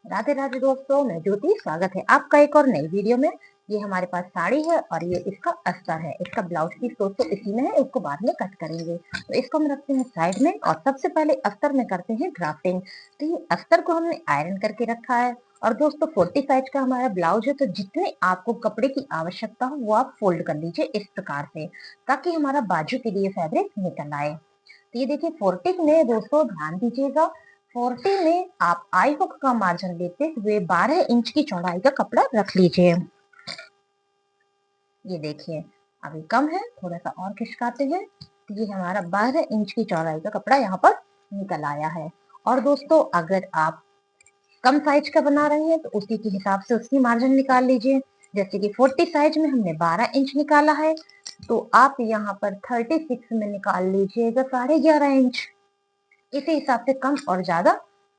राधे राधे दोस्तों, मैं ज्योति। स्वागत है आपका एक और नई वीडियो में। ये हमारे पास साड़ी है और ये इसका अस्तर है। इसका ब्लाउज पीस दोस्तों इसी में है, इसको बाद में कट करेंगे। तो इसको हम रखते हैं साइड में और सबसे पहले अस्तर में करते हैं ड्राफ्टिंग। तो ये अस्तर को हमने आयरन करके रखा है। और दोस्तों 40 साइज का हमारा ब्लाउज है, तो जितने आपको कपड़े की आवश्यकता हो वो आप फोल्ड कर लीजिए इस प्रकार से, ताकि हमारा बाजू के लिए फैब्रिक निकल आए। तो ये देखिए 40 में दोस्तों ध्यान दीजिएगा, 40 में आप आई हुक का मार्जिन लेते हुए 12 इंच की चौड़ाई का कपड़ा रख लीजिए। ये देखिए अभी कम है, थोड़ा सा और खिसकाते हैं तो ये हमारा 12 इंच की चौड़ाई का कपड़ा यहाँ पर निकल आया है। और दोस्तों अगर आप कम साइज का बना रहे हैं तो उसी के हिसाब से उसकी मार्जिन निकाल लीजिए। जैसे कि 40 साइज में हमने 12 इंच निकाला है, तो आप यहाँ पर 36 में निकाल लीजिएगा 11.5 इंच। इसी हिसाब से कम और ज्यादा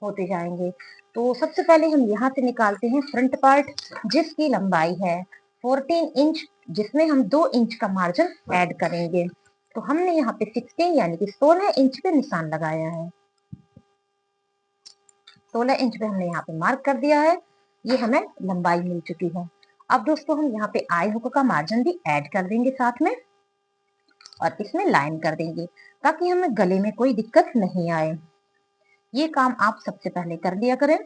होते जाएंगे। तो सबसे पहले हम यहाँ से निकालते हैं फ्रंट पार्ट, जिसकी लंबाई है 14 इंच, जिसमें हम 2 इंच का मार्जिन ऐड करेंगे। तो हमने यहाँ पे 16 यानी कि 16 इंच पे निशान लगाया है। 16 इंच पे हमने यहाँ पे मार्क कर दिया है। ये हमें लंबाई मिल चुकी है। अब दोस्तों हम यहाँ पे आई हुक का मार्जिन भी ऐड कर देंगे साथ में और इसमें लाइन कर देंगे, ताकि हमें गले में कोई दिक्कत नहीं आए। ये काम आप सबसे पहले कर लिया करें।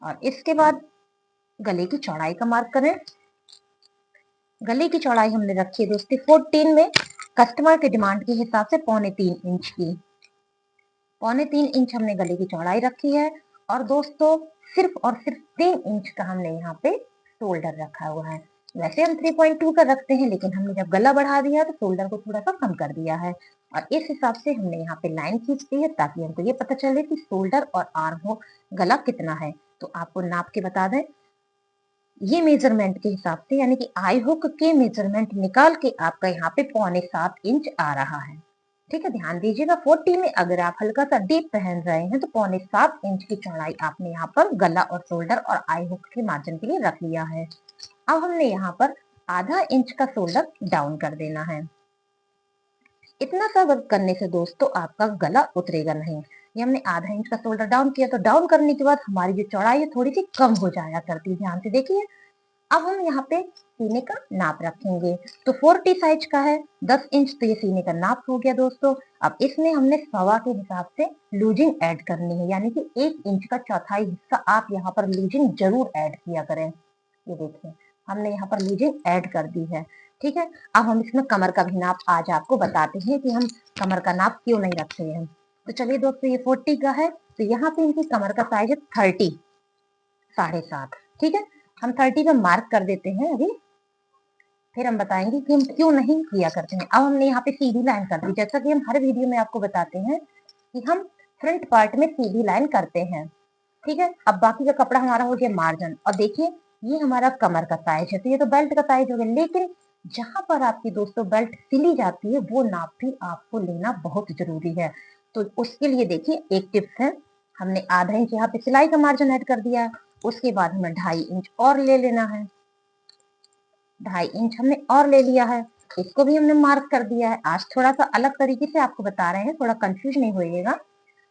और इसके बाद गले की चौड़ाई का मार्क करें। गले की चौड़ाई हमने रखी है दोस्तों 14 में, कस्टमर के डिमांड के हिसाब से 3.25 इंच की। 3.25 इंच हमने गले की चौड़ाई रखी है। और दोस्तों सिर्फ और सिर्फ 3 इंच का हमने यहाँ पे शोल्डर रखा हुआ है। वैसे हम 3.2 का रखते हैं, लेकिन हमने जब गला बढ़ा दिया तो शोल्डर को थोड़ा सा कम कर दिया है। और इस हिसाब से हमने यहाँ पे लाइन खींच दी है, ताकि हमको ये पता चले कि शोल्डर और आर्म हो गला कितना है। तो आपको नाप के बता दें, ये मेजरमेंट के हिसाब से यानी कि आई हुक के मेजरमेंट निकाल के आपका यहाँ पे 6.25 इंच आ रहा है। ठीक है, ध्यान दीजिएगा 40 में अगर आप हल्का सा डीप पहन रहे हैं तो 6.25 इंच की चौड़ाई आपने यहाँ पर गला और शोल्डर और आई हुक के मार्जिन के लिए रख लिया है। अब हमने यहाँ पर आधा इंच का शोल्डर डाउन कर देना है। इतना सा वर्क करने से दोस्तों आपका गला उतरेगा नहीं। ये हमने आधा इंच का शोल्डर डाउन किया, तो डाउन करने के बाद हमारी जो चौड़ाई है थोड़ी सी कम हो जाया करती है। ध्यान से देखिए। अब हम यहाँ पे सीने का नाप रखेंगे। तो 40 साइज का है 10 इंच, तो ये सीने का नाप हो गया दोस्तों। अब इसमें हमने सवा के हिसाब से लूजिंग ऐड करनी है, यानी कि 1 इंच का चौथाई हिस्सा आप यहाँ पर लूजिंग जरूर ऐड किया करें। ये देखिए हमने यहाँ पर लूजिंग ऐड कर दी है। ठीक है, अब हम इसमें कमर का भी नाप आज आपको बताते हैं कि हम कमर का नाप क्यों नहीं रखते हैं। तो चलिए दोस्तों, ये 40 का है, तो यहाँ पे इनकी कमर का साइज है 30, 7.5। ठीक है, हम 30 पे मार्क कर देते हैं अभी, फिर हम बताएंगे कि हम क्यों नहीं किया करते हैं। अब हमने यहाँ पे सीधी लाइन कर दी, जैसा कि हम हर वीडियो में आपको बताते हैं कि हम फ्रंट पार्ट में सीधी लाइन करते हैं। ठीक है, अब बाकी का कपड़ा हमारा हो गया मार्जिन। और देखिए ये हमारा कमर का साइज है, तो ये तो बेल्ट का साइज हो गया, लेकिन जहां पर आपकी दोस्तों बेल्ट सिली जाती है वो नाप भी आपको लेना बहुत जरूरी है। तो उसके लिए देखिए एक टिप्स है, हमने आधा इंच यहाँ पे सिलाई का मार्जिन ऐड कर दिया है। उसके बाद हमें 2.5 इंच और ले लेना है। 2.5 इंच हमने और ले लिया है, इसको भी हमने मार्क कर दिया है। आज थोड़ा सा अलग तरीके से आपको बता रहे हैं, थोड़ा कंफ्यूज नहीं होइएगा।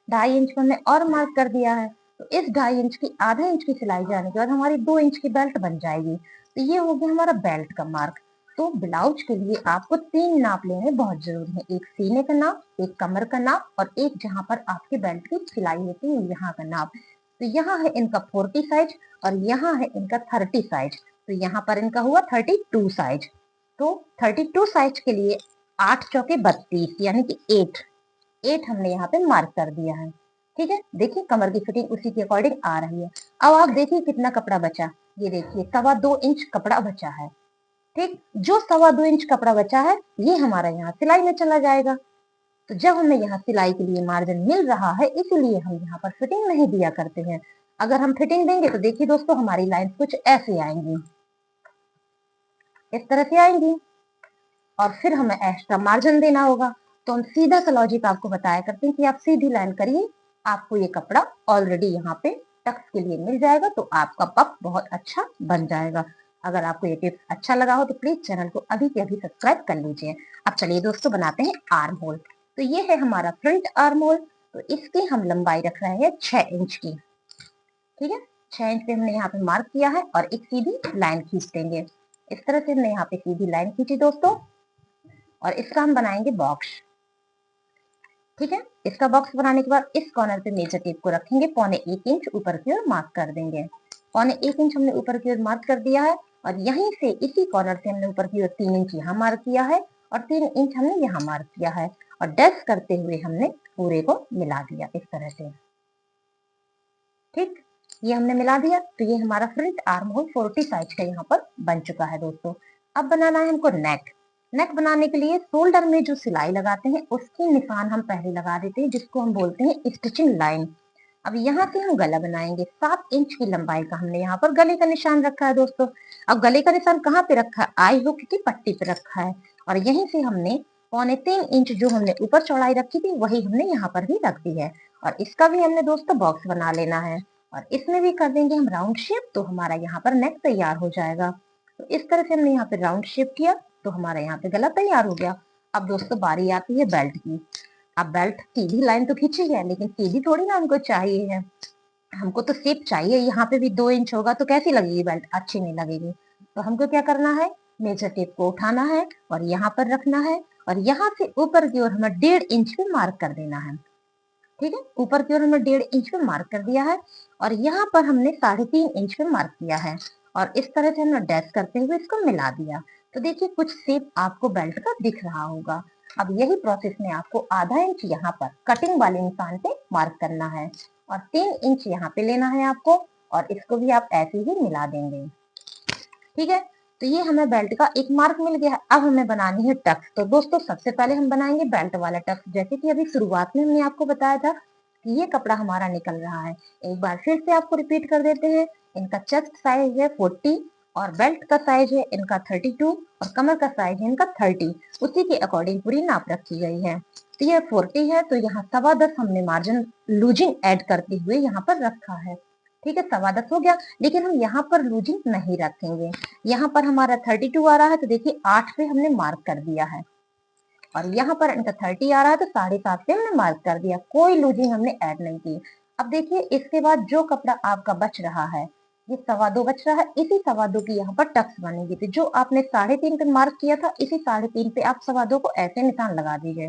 2.5 इंच को हमने और मार्क कर दिया है। तो इस 2.5 इंच की आधा इंच की सिलाई जाने के बाद हमारी 2 इंच की बेल्ट बन जाएगी। तो ये हो गया हमारा बेल्ट का मार्क। तो ब्लाउज के लिए आपको 3 नाप लेने बहुत जरूरी है, एक सीने का नाप, एक कमर का नाप और एक जहां पर आपके बेल्ट की सिलाई होती है यहाँ का नाप। तो यहाँ है इनका 40 साइज और यहाँ है इनका 30 साइज, तो यहाँ पर इनका हुआ 32 साइज। तो 32 साइज के लिए 8 चौके 32 यानी कि 8 हमने यहाँ पे मार्क कर दिया है। ठीक है, देखिए कमर की फिटिंग उसी के अकॉर्डिंग आ रही है। अब आप देखिए कितना कपड़ा बचा, ये देखिए 2.25 इंच कपड़ा बचा है। ठीक, जो 2.25 इंच कपड़ा बचा है ये हमारा यहाँ सिलाई में चला जाएगा। तो जब हमें यहाँ सिलाई के लिए मार्जिन मिल रहा है, इसलिए हम यहाँ पर फिटिंग नहीं दिया करते हैं। अगर हम फिटिंग देंगे तो देखिए दोस्तों हमारी लाइन कुछ ऐसे आएंगी, इस तरह से आएंगी, और फिर हमें एक्स्ट्रा मार्जिन देना होगा। तो हम सीधा सा लॉजिक आपको बताया करते हैं कि आप सीधी लाइन करिए, आपको ये कपड़ा ऑलरेडी यहाँ पे टक्स के लिए मिल जाएगा, तो आपका पफ बहुत अच्छा बन जाएगा। अगर आपको ये टिप्स अच्छा लगा हो तो प्लीज चैनल को अभी के अभी सब्सक्राइब कर लीजिए। अब चलिए दोस्तों बनाते हैं आर्म होल। तो ये है हमारा फ्रंट आर्म होल, तो इसकी हम लंबाई रख रहे हैं 6 इंच की। ठीक है, 6 इंच पे हमने यहाँ पे मार्क किया है और एक सीधी लाइन खींच देंगे। इस तरह से हमने यहाँ पे सीधी लाइन खींची दोस्तों, और इसका हम बनाएंगे बॉक्स। ठीक है, इसका बॉक्स बनाने के बाद इस कॉर्नर पे मेजर टेप को रखेंगे, 1.25 इंच ऊपर की ओर मार्क कर देंगे। 1.25 इंच हमने ऊपर की ओर मार्क कर दिया है, और यहीं से इसी कॉर्नर से हमने ऊपर की ओर 3 इंच यहाँ मार्क किया है और 3 इंच हमने यहाँ मार्क किया है, और डैश करते हुए हमने पूरे को मिला दिया इस तरह से। ठीक, ये हमने मिला दिया, तो ये हमारा फ्रंट आर्म होल 40 साइज का यहाँ पर बन चुका है दोस्तों। अब बनाना है हमको नेक। नेक बनाने के लिए शोल्डर में जो सिलाई लगाते हैं उसकी निशान हम पहले लगा देते हैं, जिसको हम बोलते हैं स्टिचिंग लाइन। अब यहाँ से हम गला बनाएंगे। 7 इंच की लंबाई का हमने यहाँ पर गले का निशान रखा है दोस्तों। अब गले का निशान कहाँ पे रखा है? आई हुक की पट्टी पे रखा है, और यहीं से हमने 3.25 इंच जो हमने ऊपर चौड़ाई रखी थी वही हमने यहाँ पर भी रख दी है, और इसका भी हमने दोस्तों बॉक्स बना लेना है, और इसमें भी कर देंगे हम राउंड शेप, तो हमारा यहाँ पर नेक तैयार हो जाएगा। तो इस तरह से हमने यहाँ पे राउंड शेप किया, तो हमारा यहाँ पे गला तैयार हो गया। अब दोस्तों बारी आती है बेल्ट की। अब बेल्ट सीधी लाइन तो खींची है, लेकिन सीधी थोड़ी ना हमको चाहिए है, हमको तो शेप चाहिए। यहाँ पे भी 2 इंच होगा तो कैसी लगेगी बेल्ट? अच्छी नहीं लगेगी। तो हमको क्या करना है, मेजर टेप को उठाना है और यहाँ पर रखना है, और यहाँ से ऊपर की ओर हमें 1.5 इंच पे मार्क कर देना है। ठीक है, ऊपर की ओर हमने 1.5 इंच पे मार्क कर दिया है, और यहाँ पर हमने 3.5 इंच पे मार्क किया है, और इस तरह से हमने डैश करते हुए इसको मिला दिया। तो देखिए कुछ शेप आपको बेल्ट का दिख रहा होगा। अब यही प्रोसेस में आपको आधा इंच यहाँ पर कटिंग वाले निशान पे मार्क करना है, और 3 इंच यहाँ पे लेना है आपको, और इसको भी आप ऐसे ही मिला देंगे। ठीक है, तो ये हमें बेल्ट का एक मार्क मिल गया है। अब हमें बनानी है टक्स। तो दोस्तों सबसे पहले हम बनाएंगे बेल्ट वाला टक्स। जैसे कि अभी शुरुआत में हमने आपको बताया था कि ये कपड़ा हमारा निकल रहा है, एक बार फिर से आपको रिपीट कर देते हैं। इनका चेस्ट साइज है 40, और बेल्ट का साइज है इनका 32, और कमर का साइज है इनका 30। उसी के अकॉर्डिंग पूरी नाप रखी गई है। तो ये 40 है, तो यहाँ 10.25 हमने मार्जिन लूजिंग ऐड करते हुए यहाँ पर रखा है। ठीक है, 10.25 हो गया, लेकिन हम यहाँ पर लूजिंग नहीं रखेंगे। यहाँ पर हमारा 32 आ रहा है, तो देखिए 8 पे हमने मार्क कर दिया है, और यहाँ पर इनका 30 आ रहा है, तो 7.5 पे हमने मार्क कर दिया। कोई लूजिंग हमने ऐड नहीं की। अब देखिए इसके बाद जो कपड़ा आपका बच रहा है, ये 2.25 बच रहा है, इसी 2.25 की यहाँ पर टक्स बनेगी। तो जो आपने 3.5 पे मार्क किया था, इसी 3.5 पे आप 2.25 को ऐसे निशान लगा दीजिए।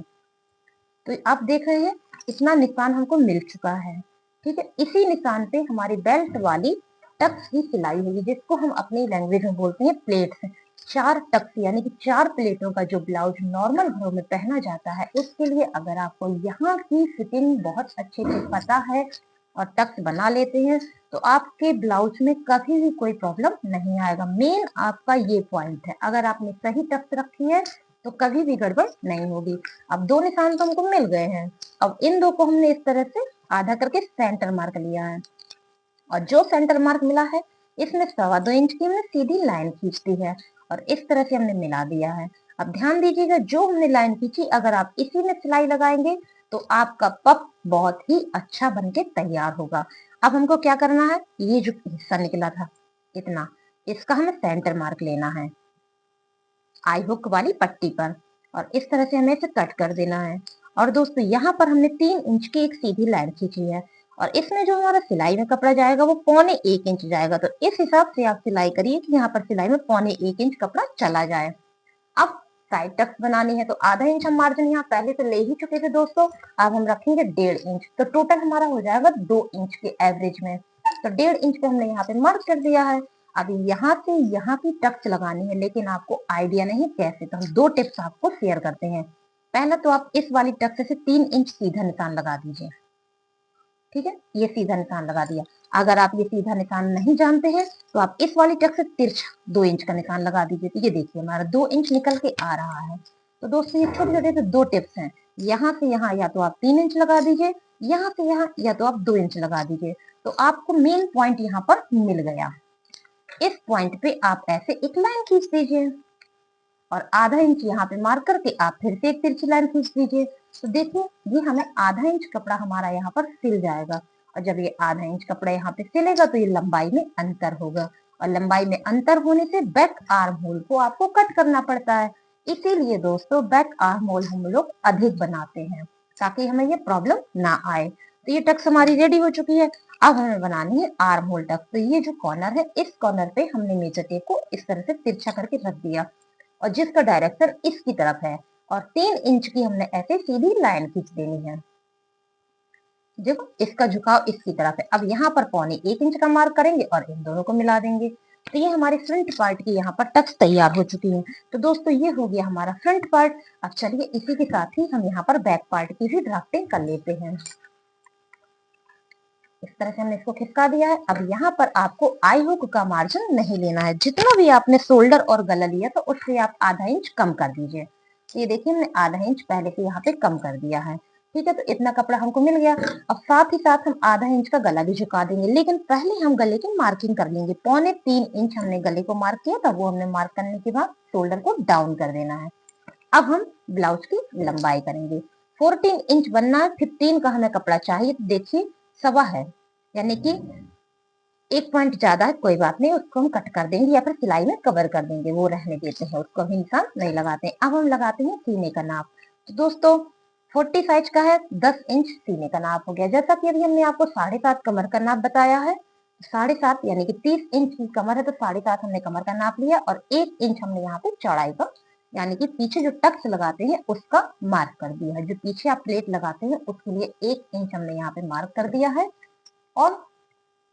तो आप देख रहे हैं इतना निशान हमको मिल चुका है। ठीक है, इसी निशान पे हमारी बेल्ट वाली टक्स की सिलाई होगी, जिसको हम अपनी लैंग्वेज में बोलते हैं प्लेट्स। 4 टक्स यानी कि 4 प्लेटों का जो ब्लाउज नॉर्मल घरों में पहना जाता है, उसके लिए अगर आपको यहाँ की फिटिंग बहुत अच्छे से पता है और टक्स बना लेते हैं, तो आपके ब्लाउज में कभी भी कोई प्रॉब्लम नहीं आएगा। मेन आपका ये पॉइंट है, अगर आपने सही टक्स रखी है तो कभी भी गड़बड़ नहीं होगी। अब 2 निशान तो हमको मिल गए हैं। अब इन 2 को हमने इस तरह से आधा करके सेंटर मार्क लिया है, और जो सेंटर मार्क मिला है इसमें 2.25 इंच की हमने सीधी लाइन खींच दी है, और इस तरह से हमने मिला दिया है। अब ध्यान दीजिएगा, जो हमने लाइन खींची अगर आप इसी में सिलाई लगाएंगे तो आपका पफ बहुत ही अच्छा बनके तैयार होगा। अब हमको क्या करना है, ये जो हिस्सा निकला था इतना, इसका हमें सेंटर मार्क लेना है आई हुक वाली पट्टी पर, और इस तरह से हमें इसे कट कर देना है। और दोस्तों यहाँ पर हमने 3 इंच की एक सीधी लाइन खींची है, और इसमें जो हमारा सिलाई में कपड़ा जाएगा वो 1.25 इंच जाएगा। तो इस हिसाब से आप सिलाई करिए कि यहाँ पर सिलाई में 1.25 इंच कपड़ा चला जाए। अब साइड टक्स बनानी है, तो आधा इंच हम मार्जिन यहाँ पहले तो ले ही चुके थे दोस्तों। अब हम रखेंगे 1.5 इंच, तो टोटल हमारा हो जाएगा 2 इंच के एवरेज में। तो 1.5 इंच पे हमने यहाँ पे मार्क कर दिया है। अभी यहाँ से यहाँ की टक्स लगानी है, लेकिन आपको आइडिया नहीं कैसे, तो हम 2 टिप्स आपको शेयर करते हैं। पहला तो आप इस वाली टक्स से 3 इंच सीधा निशान लगा दीजिए। ठीक है, ये सीधा निशान लगा दिया। अगर आप ये सीधा निशान नहीं जानते हैं तो आप इस वाली टक से तिरछा 2 इंच का निशान लगा दीजिए। तो ये देखिए हमारा 2 इंच निकल के आ रहा है। तो दोस्तों ये छोटे छोटे से 2 टिप्स हैं। यहाँ से यहाँ या तो आप 3 इंच लगा दीजिए, यहाँ से यहाँ या तो आप 2 इंच लगा दीजिए। तो आपको मेन पॉइंट यहाँ पर मिल गया। इस पॉइंट पे आप ऐसे एक लाइन खींच दीजिए, और आधा इंच यहाँ पे मार्क करके आप फिर से एक तिरछी लाइन खींच दीजिए। तो देखिए ये हमें आधा इंच कपड़ा हमारा यहाँ पर सिल जाएगा, और जब ये आधा इंच कपड़ा यहाँ पे सिलेगा तो ये लंबाई में अंतर होगा, और लंबाई में अंतर होने से बैक आर्म होल को आपको कट करना पड़ता है। इसीलिए दोस्तों बैक आर्म होल हम लोग अधिक बनाते हैं, ताकि हमें ये प्रॉब्लम ना आए। तो ये टक्स हमारी रेडी हो चुकी है। अब हमें बनानी है आर्म होल टक्स। तो ये जो कॉर्नर है, इस कॉर्नर पे हमने मेजर टेप को इस तरह से तिरछा करके रख दिया और जिसका डायरेक्शन इसकी तरफ है और 3 इंच की हमने ऐसे सीधी लाइन खींच देनी है। देखो इसका झुकाव इसकी तरफ है। अब यहाँ पर 1.25 इंच का मार्क करेंगे और इन दोनों को मिला देंगे। तो ये हमारे फ्रंट पार्ट की यहाँ पर टक्स तैयार हो चुकी है। तो दोस्तों ये हो गया हमारा फ्रंट पार्ट। अब चलिए इसी के साथ ही हम यहाँ पर बैक पार्ट की भी ड्राफ्टिंग कर लेते हैं। इस तरह से हमने इसको खिसका दिया है। अब यहाँ पर आपको आई हुक का मार्जिन नहीं लेना है। जितना भी आपने शोल्डर और गला लिया तो उससे आप आधा इंच कम कर दीजिए। ये देखिए हमने आधा इंच पहले से यहाँ पे कम कर दिया है। ठीक है, तो इतना कपड़ा हमको मिल गया। अब साथ ही साथ हम आधा इंच का गला भी झुका देंगे, लेकिन पहले हम गले की मार्किंग कर लेंगे। 3.25 इंच हमने गले को मार्क किया था, वो हमने मार्क करने के बाद शोल्डर को डाउन कर देना है। अब हम ब्लाउज की लंबाई करेंगे। 14 इंच बनना है, 15 का हमें कपड़ा चाहिए। तो देखिए 1.25 है, यानी कि 1 पॉइंट ज्यादा है, कोई बात नहीं, उसको हम कट कर देंगे या फिर सिलाई में कवर कर देंगे, वो रहने देते हैं, उसको भी निशान नहीं लगाते हैं। अब हम लगाते हैं सीने का नाप। तो दोस्तों 40 साइज का है, 10 इंच सीने का नाप हो गया। जैसा कि अभी हमने आपको 7.5 कमर का नाप बताया है, 7.5 यानी कि 30 इंच की कमर है, तो 7.5 हमने कमर का नाप लिया और 1 इंच हमने यहाँ पे चौड़ाई का, यानी कि पीछे जो टक्स लगाते हैं उसका मार्क कर दिया है। जो पीछे आप प्लेट लगाते हैं उसके लिए 1 इंच हमने यहाँ पे मार्क कर दिया है और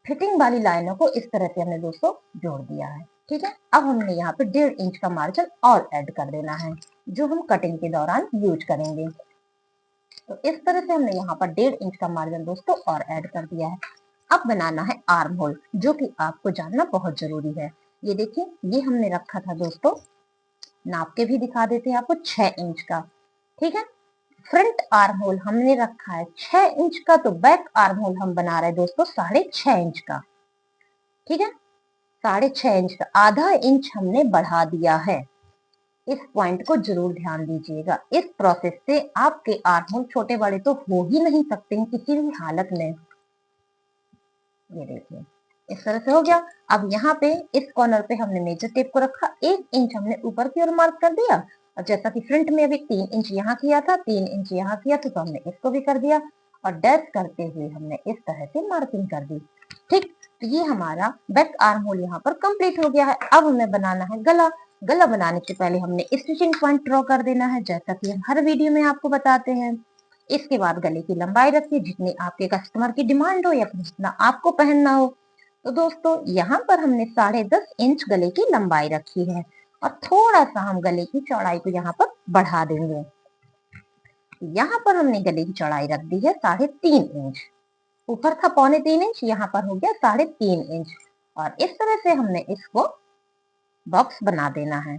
फिटिंग वाली लाइनों को इस तरह से हमने दोस्तों जोड़ दिया है। ठीक है, अब हमने यहाँ पे 1.5 इंच का मार्जिन और ऐड कर देना है, जो हम कटिंग के दौरान यूज करेंगे। तो इस तरह से हमने यहाँ पर 1.5 इंच का मार्जिन दोस्तों और ऐड कर दिया है। अब बनाना है आर्म होल, जो कि आपको जानना बहुत जरूरी है। ये देखिए, ये हमने रखा था दोस्तों, नाप के भी दिखा देते हैं आपको, 6 इंच का। ठीक है, फ्रंट आर्म होल हमने रखा है 6 इंच का, तो बैक आर्म होल हम बना रहे हैं दोस्तों 6.5 इंच का। ठीक है, 6.5 इंच का आधा इंच हमने बढ़ा दिया है। इस पॉइंट को जरूर ध्यान दीजिएगा। इस प्रोसेस से आपके आर्म होल छोटे बड़े तो हो ही नहीं सकते हैं किसी भी हालत में। ये देखिए इस तरह से हो गया। अब यहाँ पे इस कॉर्नर पे हमने मेजर टेप को रखा, 1 इंच हमने ऊपर की ओर मार्क कर दिया और जैसा कि फ्रंट में अभी 3 इंच यहाँ किया था, 3 इंच यहाँ किया था, तो हमने इसको भी कर दिया और डैश करते हुए हमने इस तरह से मार्किंग कर दी। ठीक, तो ये हमारा बैक आर्म होल यहाँ पर कंप्लीट हो गया है। अब हमें बनाना है गला। गला बनाने से पहले हमने स्टिचिंग पॉइंट ड्रॉ कर देना है, जैसा कि हम हर वीडियो में आपको बताते हैं। इसके बाद गले की लंबाई रखिए, जितनी आपके कस्टमर की डिमांड हो या फिर जितना आपको पहनना हो। तो दोस्तों यहाँ पर हमने 10.5 इंच गले की लंबाई रखी है और थोड़ा सा हम गले की चौड़ाई को यहाँ पर बढ़ा देंगे। यहाँ पर हमने गले की चौड़ाई रख दी है 3.5 इंच। ऊपर था 3.25 इंच, यहाँ पर हो गया 3.5 इंच और इस तरह से हमने इसको बॉक्स बना देना है।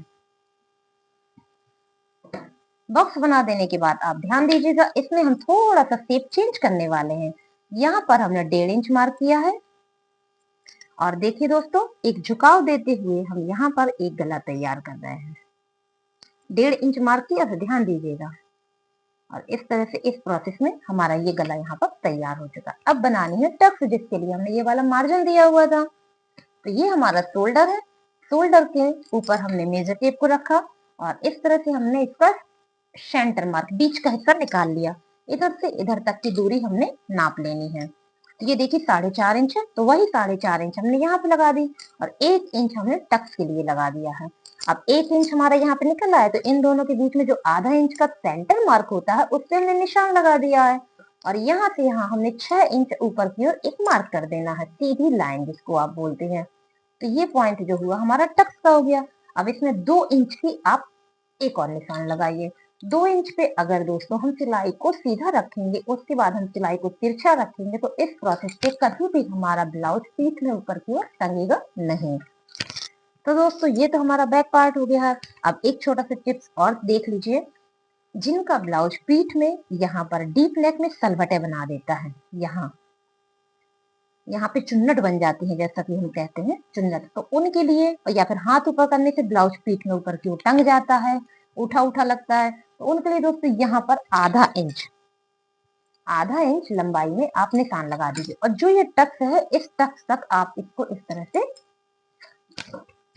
बॉक्स बना देने के बाद आप ध्यान दीजिएगा, इसमें हम थोड़ा सा शेप चेंज करने वाले हैं। यहाँ पर हमने 1.5 इंच मार्क किया है और देखिए दोस्तों, एक झुकाव देते हुए हम यहाँ पर एक गला तैयार कर रहे हैं। 1.5 इंच मार्क किया, तो ध्यान दीजिएगा और इस तरह से इस प्रोसेस में हमारा ये गला यहाँ पर तैयार हो चुका। अब बनानी है टक्स, जिसके लिए हमने ये वाला मार्जिन दिया हुआ था। तो ये हमारा शोल्डर है, शोल्डर के ऊपर हमने मेजर टेप को रखा और इस तरह से हमने इसका सेंटर मार्क, बीच का हिस्सा निकाल लिया। इधर से इधर तक की दूरी हमने नाप लेनी है। तो ये देखिए 4.5 इंच है, तो वही 4.5 इंच हमने यहाँ पे लगा दी और 1 इंच हमने टक्स के लिए लगा दिया है। अब 1 इंच हमारा यहाँ पे निकल रहा है, तो इन दोनों के बीच में जो आधा इंच का सेंटर मार्क होता है उससे हमने निशान लगा दिया है और यहाँ से यहाँ हमने 6 इंच ऊपर की ओर एक मार्क कर देना है, सीधी लाइन जिसको आप बोलते हैं। तो ये पॉइंट जो हुआ हमारा टक्स का हो गया। अब इसमें 2 इंच की आप एक और निशान लगाइए। 2 इंच पे अगर दोस्तों हम सिलाई को सीधा रखेंगे, उसके बाद हम सिलाई को तिरछा रखेंगे, तो इस प्रोसेस से कभी भी हमारा ब्लाउज पीठ में ऊपर की ओर टंगेगा नहीं। तो दोस्तों ये तो हमारा बैक पार्ट हो गया है। अब एक छोटा सा टिप्स और देख लीजिए, जिनका ब्लाउज पीठ में यहाँ पर डीप नेक में सलवटे बना देता है, यहाँ पे चुन्नट बन जाती है, जैसा कि हम कहते हैं चुन्नट, तो उनके लिए, या फिर हाथ ऊपर करने से ब्लाउज पीठ में ऊपर की ओर टंग जाता है, उठा उठा लगता है, तो उनके लिए दोस्तों यहाँ पर आधा इंच लंबाई में आप निशान लगा दीजिए और जो ये टक्स है, इस टक्स तक आप इसको इस तरह से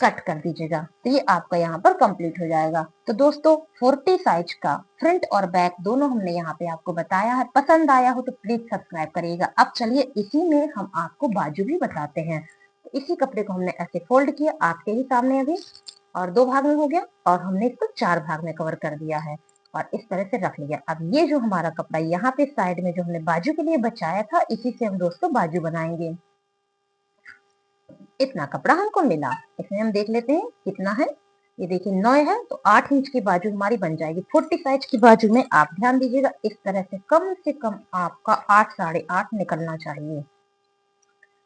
कट कर दीजिएगा। तो ये आपका यहाँ पर कंप्लीट हो जाएगा। तो दोस्तों 40 साइज का फ्रंट और बैक दोनों हमने यहाँ पे आपको बताया है। पसंद आया हो तो प्लीज सब्सक्राइब करिएगा। अब चलिए इसी में हम आपको बाजू भी बताते हैं। तो इसी कपड़े को हमने ऐसे फोल्ड किया आपके ही सामने अभी, और 2 भाग में हो गया, और हमने इसको 4 भाग में कवर कर दिया है और इस तरह से रख लिया। अब ये जो हमारा कपड़ा यहाँ पे साइड में जो हमने बाजू के लिए बचाया था, इसी से हम दोस्तों बाजू बनाएंगे। इतना कपड़ा हमको मिला, इसमें हम देख लेते हैं कितना है। ये देखिए 9 है, तो 8 इंच की बाजू हमारी बन जाएगी। 40 साइज की बाजू में आप ध्यान दीजिएगा, इस तरह से कम आपका 8 8.5 निकलना चाहिए।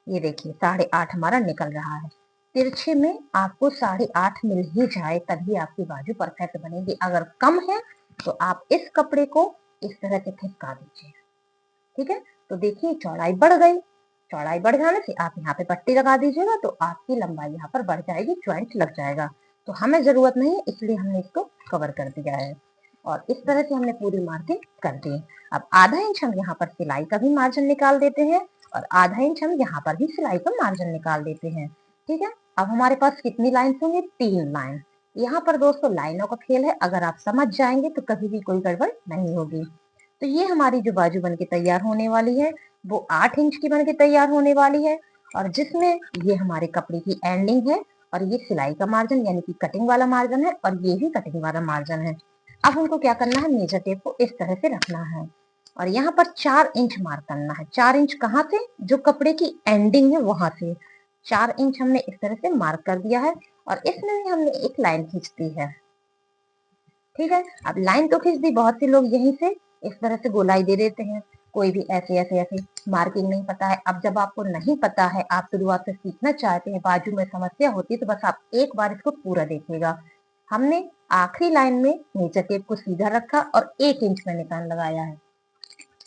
ये देखिए 8.5 हमारा निकल रहा है। तिरछे में आपको 8.5 मिल ही जाए तभी आपकी बाजू परफेक्ट बनेगी। अगर कम है तो आप इस कपड़े को इस तरह से खिसका दीजिए। ठीक है, तो देखिए चौड़ाई बढ़ गई। चौड़ाई बढ़ जाने से आप यहाँ पे पट्टी लगा दीजिएगा तो आपकी लंबाई यहाँ पर बढ़ जाएगी, ज्वाइंट लग जाएगा। तो हमें जरूरत नहीं है, इसलिए हमने इसको कवर कर दिया है और इस तरह से हमने पूरी मार्किंग कर दी। अब आधा इंच हम यहाँ पर सिलाई का भी मार्जिन निकाल देते हैं और आधा इंच हम यहाँ पर भी सिलाई का मार्जिन निकाल देते हैं। ठीक है, अब हमारे पास कितनी लाइन होंगी? 3 लाइन। यहाँ पर दोस्तों लाइनों का खेल है, अगर आप समझ जाएंगे तो कभी भी कोई गड़बड़ नहीं होगी। तो ये हमारी जो बाजू बन के तैयार होने वाली है वो 8 इंच की बन के तैयार होने वाली है, और जिसमें ये हमारे कपड़े की एंडिंग है और ये सिलाई का मार्जिन यानी कि कटिंग वाला मार्जिन है और ये भी कटिंग वाला मार्जिन है। अब हमको क्या करना है, मेजर टेप को इस तरह से रखना है और यहाँ पर 4 इंच मार्क करना है। 4 इंच कहाँ से? जो कपड़े की एंडिंग है वहां से 4 इंच हमने इस तरह से मार्क कर दिया है और इसमें भी हमने एक लाइन खींच दी है। ठीक है, अब लाइन तो खींच दी, बहुत से लोग यहीं से इस तरह से गोलाई दे देते हैं, कोई भी ऐसे ऐसे ऐसे मार्किंग नहीं पता है। अब जब आपको नहीं पता है, आप शुरुआत से सीखना चाहते हैं, बाजू में समस्या होती है, तो बस आप एक बार इसको पूरा देखिएगा। हमने आखिरी लाइन में मेजर टेप को सीधा रखा और 1 इंच में निशान लगाया है।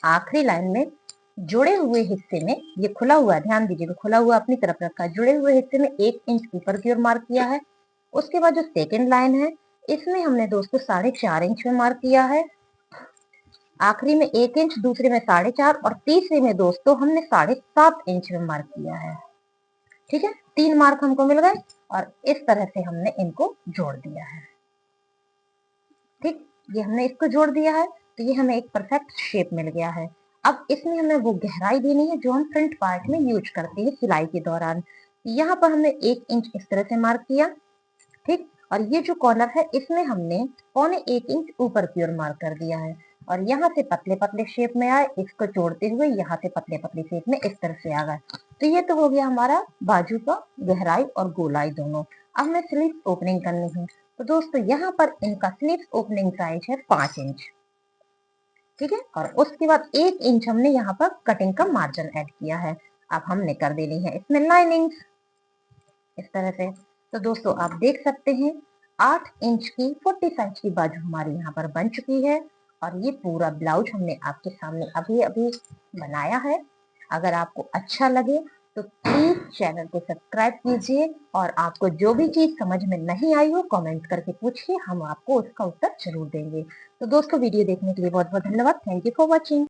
आखिरी लाइन में जुड़े हुए हिस्से में, ये खुला हुआ, ध्यान दीजिएगा, खुला हुआ अपनी तरफ रखा है, जुड़े हुए हिस्से में 1 इंच ऊपर की ओर मार्क किया है। उसके बाद जो सेकेंड लाइन है इसमें हमने दोस्तों 4.5 इंच में मार्क किया है। आखिरी में 1 इंच, दूसरे में 4.5 और तीसरे में दोस्तों हमने 7.5 इंच में मार्क किया है। ठीक है, 3 मार्क हमको मिल गए और इस तरह से हमने इनको जोड़ दिया है। ठीक, ये हमने इसको जोड़ दिया है तो ये हमें एक परफेक्ट शेप मिल गया है। अब इसमें हमें वो गहराई देनी है जो हम फ्रंट पार्ट में यूज करते हैं सिलाई के दौरान। यहाँ पर हमने 1 इंच इस तरह से मार्क किया। ठीक, और ये जो कॉर्नर है इसमें हमने 1.25 इंच ऊपर की ओर मार्क कर दिया है और यहाँ से पतले पतले शेप में आए, इसको जोड़ते हुए यहाँ से पतले पतले शेप में इस तरह से आ गए। तो ये तो हो गया हमारा बाजू का गहराई और गोलाई दोनों। अब हमें स्लीव ओपनिंग करनी है, तो दोस्तों यहाँ पर इनका स्लीव ओपनिंग साइज है 5 इंच। ठीक है, और उसके बाद 1 इंच हमने यहाँ पर कटिंग का मार्जिन ऐड किया है। अब हमने कर देनी है इसमें लाइनिंग इस तरह से। तो दोस्तों आप देख सकते हैं 8 इंच की 40 साइज की बाजू हमारी यहाँ पर बन चुकी है और ये पूरा ब्लाउज हमने आपके सामने अभी अभी बनाया है। अगर आपको अच्छा लगे तो प्लीज चैनल को सब्सक्राइब कीजिए और आपको जो भी चीज समझ में नहीं आई हो कमेंट करके पूछिए, हम आपको उसका उत्तर जरूर देंगे। तो दोस्तों वीडियो देखने के लिए बहुत बहुत धन्यवाद। Thank you for watching.